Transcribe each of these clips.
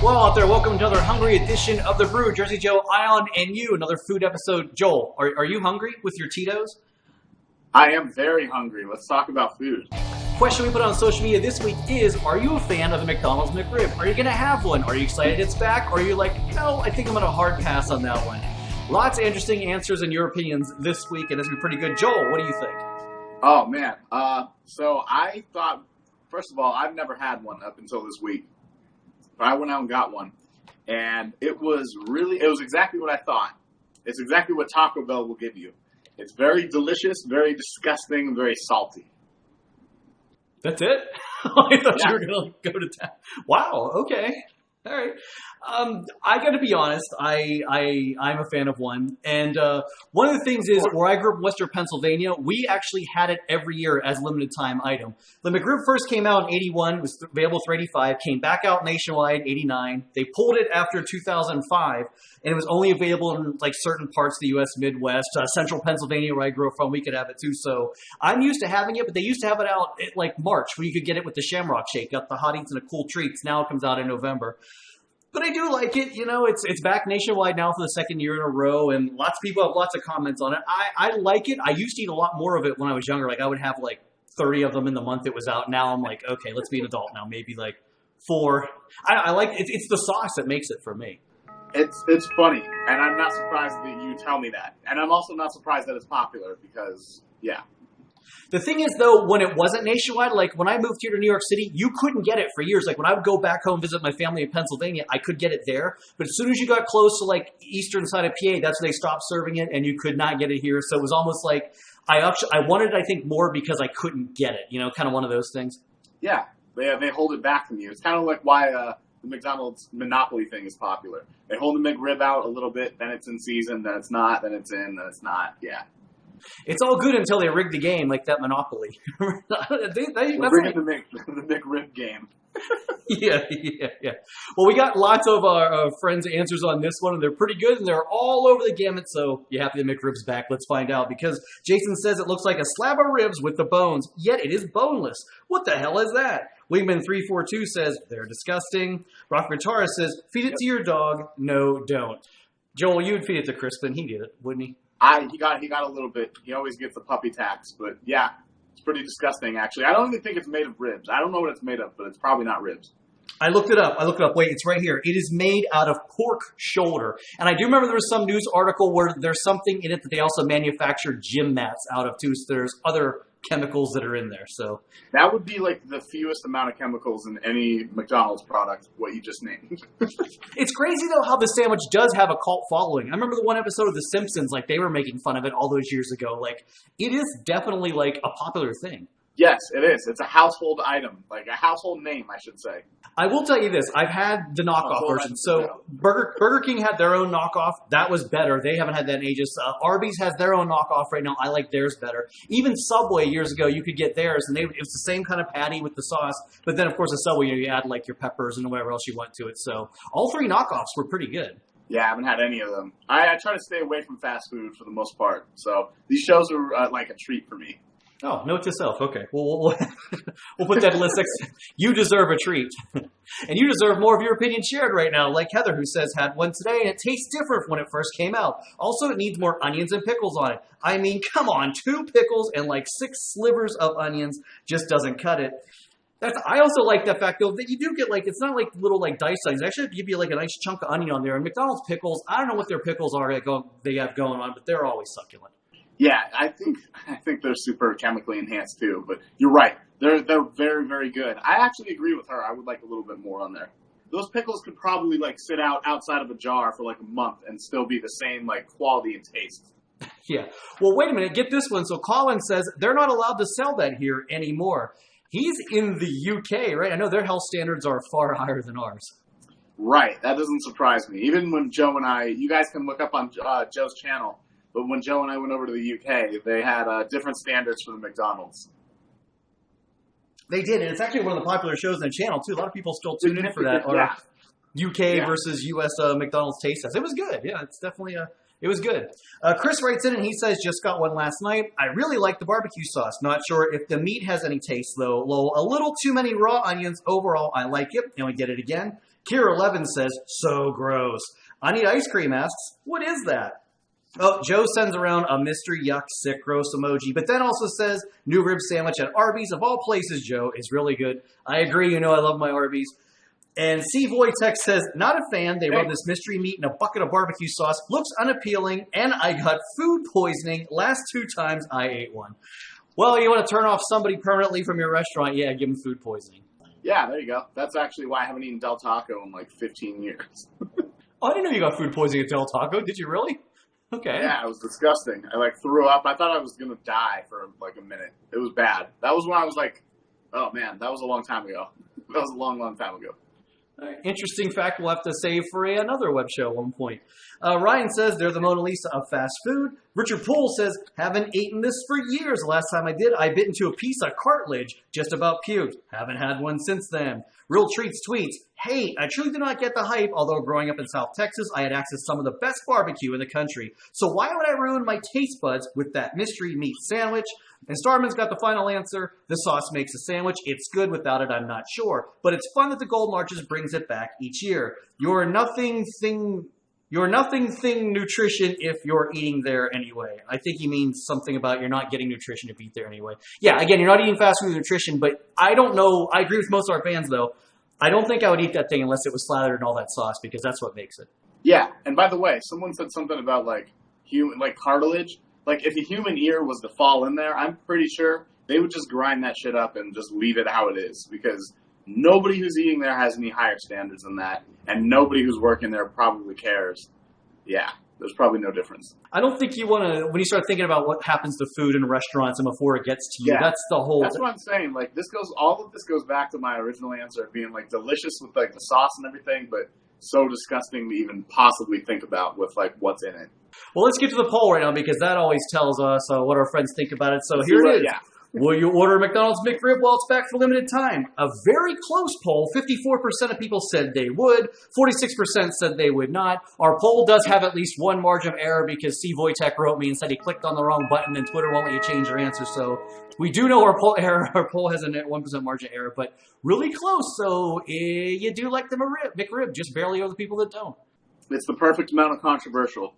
Well, out there, welcome to another hungry edition of the Brew. Jersey Joe, Ion, and you. Another food episode. Joel, are you hungry with your Tito's? I am very hungry. Let's talk about food. Question we put on social media this week is, are you a fan of the McDonald's McRib? Are you going to have one? Are you excited it's back? Or are you like, no, I think I'm going to hard pass on that one? Lots of interesting answers and your opinions this week, and this will be pretty good. Joel, what do you think? Oh, man. So I thought, first of all, I've never had one up until this week. But I went out and got one. And it was exactly what I thought. It's exactly what Taco Bell will give you. It's very delicious, very disgusting, and very salty. That's it? I thought you were going to go to town. Wow, okay. All right. I got to be honest. I'm a fan of one. And one of the things is, where I grew up in Western Pennsylvania, we actually had it every year as a limited time item. The McRib first came out in 81, was available for 85, came back out nationwide in 89. They pulled it after 2005, and it was only available in like certain parts of the U.S. Midwest, Central Pennsylvania, where I grew up from. We could have it too. So I'm used to having it, but they used to have it out at like March, where you could get it with the Shamrock Shake, got the hot eats and the cool treats. Now it comes out in November. But I do like it. You know, it's back nationwide now for the second year in a row, and lots of people have lots of comments on it. I like it. I used to eat a lot more of it when I was younger. Like, I would have like 30 of them in the month it was out. Now I'm like, okay, let's be an adult now. Maybe like 4. I like it. It's the sauce that makes it for me. It's funny, and I'm not surprised that you tell me that. And I'm also not surprised that it's popular because, yeah. The thing is, though, when it wasn't nationwide, like when I moved here to New York City, you couldn't get it for years. Like when I would go back home, visit my family in Pennsylvania, I could get it there. But as soon as you got close to like eastern side of PA, that's when they stopped serving it, and you could not get it here. So it was almost like I wanted it, I think, more because I couldn't get it. You know, kind of one of those things. Yeah, they hold it back from you. It's kind of like why the McDonald's Monopoly thing is popular. They hold the McRib out a little bit, then it's in season, then it's not, then it's in, then it's not. Yeah. It's all good until they rig the game like that Monopoly. We're bringing the McRib game. Yeah. Well, we got lots of our friends' answers on this one, and they're pretty good, and they're all over the gamut, so you happy the McRib's back? Let's find out, because Jason says it looks like a slab of ribs with the bones, yet it is boneless. What the hell is that? Wingman342 says, they're disgusting. Rock Guitarist says, feed it to your dog. No, don't. Joel, you would feed it to Crispin. He did it, wouldn't he? He got a little bit. He always gets the puppy tax, but yeah, it's pretty disgusting, actually. I don't even think it's made of ribs. I don't know what it's made of, but it's probably not ribs. I looked it up. Wait, it's right here. It is made out of pork shoulder. And I do remember there was some news article where there's something in it that they also manufacture gym mats out of, too. So there's other chemicals that are in there. So that would be like the fewest amount of chemicals in any McDonald's product, what you just named. It's crazy, though, how the sandwich does have a cult following. I remember the one episode of The Simpsons, like, they were making fun of it all those years ago. Like, it is definitely, like, a popular thing. Yes, it is. It's a household item, like a household name, I should say. I will tell you this. I've had the knockoff version. So Burger King had their own knockoff. That was better. They haven't had that in ages. Arby's has their own knockoff right now. I like theirs better. Even Subway years ago, you could get theirs, and it was the same kind of patty with the sauce. But then, of course, at Subway, you add like your peppers and whatever else you want to it. So all 3 knockoffs were pretty good. Yeah, I haven't had any of them. I try to stay away from fast food for the most part. So these shows are like a treat for me. Oh, note to self. Okay. We'll put that in list. You deserve a treat. And you deserve more of your opinion shared right now, like Heather, who says, had one today, and it tastes different from when it first came out. Also, it needs more onions and pickles on it. I mean, come on, 2 pickles and like 6 slivers of onions just doesn't cut it. I also like the fact, though, that you do get, like, it's not like little, like, diced onions. They actually give you, like, a nice chunk of onion on there. And McDonald's pickles, I don't know what their pickles are they have going on, but they're always succulent. Yeah, I think they're super chemically enhanced too, but you're right. They're very, very good. I actually agree with her. I would like a little bit more on there. Those pickles could probably like sit out outside of a jar for like a month and still be the same like quality and taste. Yeah. Well, wait a minute. Get this one. So Colin says they're not allowed to sell that here anymore. He's in the UK, right? I know their health standards are far higher than ours. Right. That doesn't surprise me. Even when Joe and you guys can look up on Joe's channel. But when Joe and I went over to the UK, they had different standards for the McDonald's. They did, and it's actually one of the popular shows on the channel, too. A lot of people still tune in for that. Yeah. UK versus US McDonald's taste test. It was good. Yeah, it's definitely it was good. Chris writes in, and he says, just got one last night. I really like the barbecue sauce. Not sure if the meat has any taste, though. A little too many raw onions. Overall, I like it. And we get it again. Kira 11 says, so gross. I need ice cream asks, what is that? Oh, Joe sends around a mystery yuck sick gross emoji, but then also says, new rib sandwich at Arby's. Of all places, Joe, is really good. I agree, I love my Arby's. And C. Voitex says, not a fan. They rub this mystery meat in a bucket of barbecue sauce. Looks unappealing, and I got food poisoning last 2 times I ate one. Well, you want to turn off somebody permanently from your restaurant? Yeah, give them food poisoning. Yeah, there you go. That's actually why I haven't eaten Del Taco in like 15 years. Oh, I didn't know you got food poisoning at Del Taco. Did you really? Okay. Yeah, it was disgusting. I threw up. I thought I was going to die for like a minute. It was bad. That was when I was like, oh man, that was a long time ago. That was a long, long time ago. Interesting fact we'll have to save for another web show at one point. Ryan says they're the Mona Lisa of fast food. Richard Poole says, haven't eaten this for years. The last time I did, I bit into a piece of cartilage, just about puked. Haven't had one since then. Real Treats tweets, hey, I truly do not get the hype, although growing up in South Texas, I had access to some of the best barbecue in the country. So why would I ruin my taste buds with that mystery meat sandwich? And Starman's got the final answer. The sauce makes a sandwich. It's good. Without it, I'm not sure. But it's fun that the Gold Marches brings it back each year. You're nothing thing nutrition if you're eating there anyway. I think he means something about you're not getting nutrition if you eat there anyway. Yeah, again, you're not eating fast food nutrition, but I don't know. I agree with most of our fans, though. I don't think I would eat that thing unless it was slathered in all that sauce, because that's what makes it. Yeah, and by the way, someone said something about human cartilage. Like if a human ear was to fall in there, I'm pretty sure they would just grind that shit up and just leave it how it is, because nobody who's eating there has any higher standards than that, and nobody who's working there probably cares. Yeah, there's probably no difference. I don't think you want to, when you start thinking about what happens to food in restaurants and before it gets to you, that's the whole... That's what I'm saying. All of this goes back to my original answer of being delicious with the sauce and everything, but so disgusting to even possibly think about with what's in it. Well, let's get to the poll right now, because that always tells us what our friends think about it. So here it is. Yeah. Will you order McDonald's McRib while it's back for limited time? A very close poll. 54% of people said they would. 46% said they would not. Our poll does have at least one margin of error, because C. Voitek wrote me and said he clicked on the wrong button and Twitter won't let you change your answer. So we do know our poll has a 1% margin of error, but really close. So you do like the McRib, just barely over the people that don't. It's the perfect amount of controversial.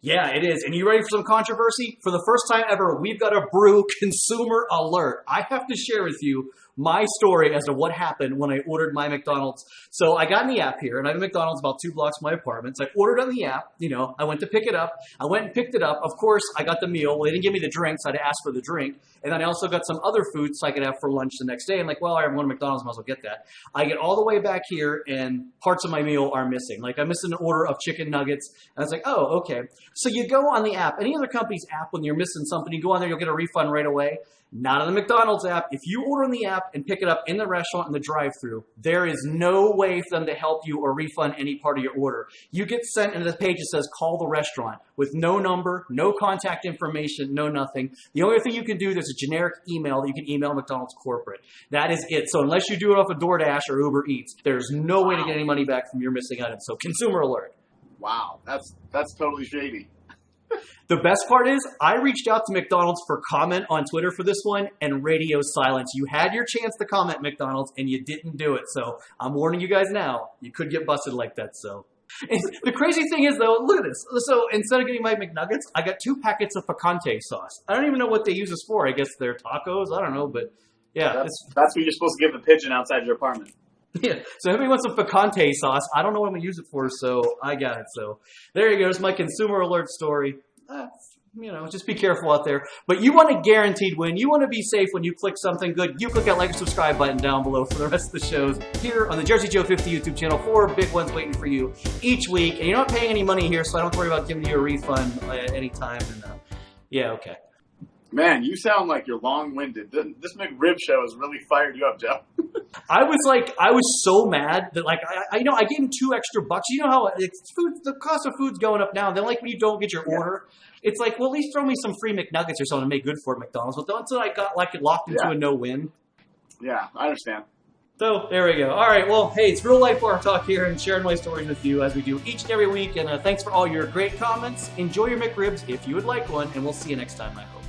Yeah, it is. And you ready for some controversy? For the first time ever, we've got a Brew consumer alert. I have to share with you my story as to what happened when I ordered my McDonald's. So I got in the app here, and I have a McDonald's about 2 blocks from my apartment. So I ordered on the app. I went to pick it up. I went and picked it up. Of course, I got the meal. Well, they didn't give me the drink, so I had to ask for the drink. And then I also got some other food so I could have for lunch the next day. I'm like, well, I have one at McDonald's, might as well get that. I get all the way back here, and parts of my meal are missing. I'm missing an order of chicken nuggets. And I was like, oh, okay. So you go on the app. Any other company's app, when you're missing something, you go on there, you'll get a refund right away. Not on the McDonald's app. If you order on the app and pick it up in the restaurant in the drive-thru, there is no way for them to help you or refund any part of your order. You get sent into the page that says call the restaurant with no number, no contact information, no nothing. The only thing you can do, there's a generic email that you can email McDonald's corporate. That is it. So unless you do it off of DoorDash or Uber Eats, there's no way to get any money back from your missing items. So consumer alert. Wow, that's totally shady. The best part is I reached out to McDonald's for comment on Twitter for this one, and radio silence. You had your chance to comment, McDonald's, and you didn't do it. So I'm warning you guys now. You could get busted like that. So and the crazy thing is, though, look at this. So instead of getting my McNuggets, I got 2 packets of picante sauce. I don't even know what they use this for. I guess they're tacos. I don't know, but yeah. That's what you're supposed to give the pigeon outside your apartment. Yeah, so if anybody wants some picante sauce, I don't know what I'm going to use it for, so I got it. So there you go. It's my consumer alert story. Just be careful out there. But you want a guaranteed win. You want to be safe when you click something good. You click that like and subscribe button down below for the rest of the shows here on the Jersey Joe 50 YouTube channel. 4 big ones waiting for you each week. And you're not paying any money here, so I don't have to worry about giving you a refund at any time. And yeah, okay. Man, you sound like you're long-winded. This McRib show has really fired you up, Joe. I was so mad that I gave him $2 extra. You know how the cost of food's going up now. Then when you don't get your order, it's like, well, at least throw me some free McNuggets or something to make good for it, McDonald's. But that's what I got locked into a no-win. Yeah, I understand. So there we go. All right. Well, hey, it's real life bar talk here, and sharing my stories with you as we do each and every week. And thanks for all your great comments. Enjoy your McRibs if you would like one, and we'll see you next time, I hope.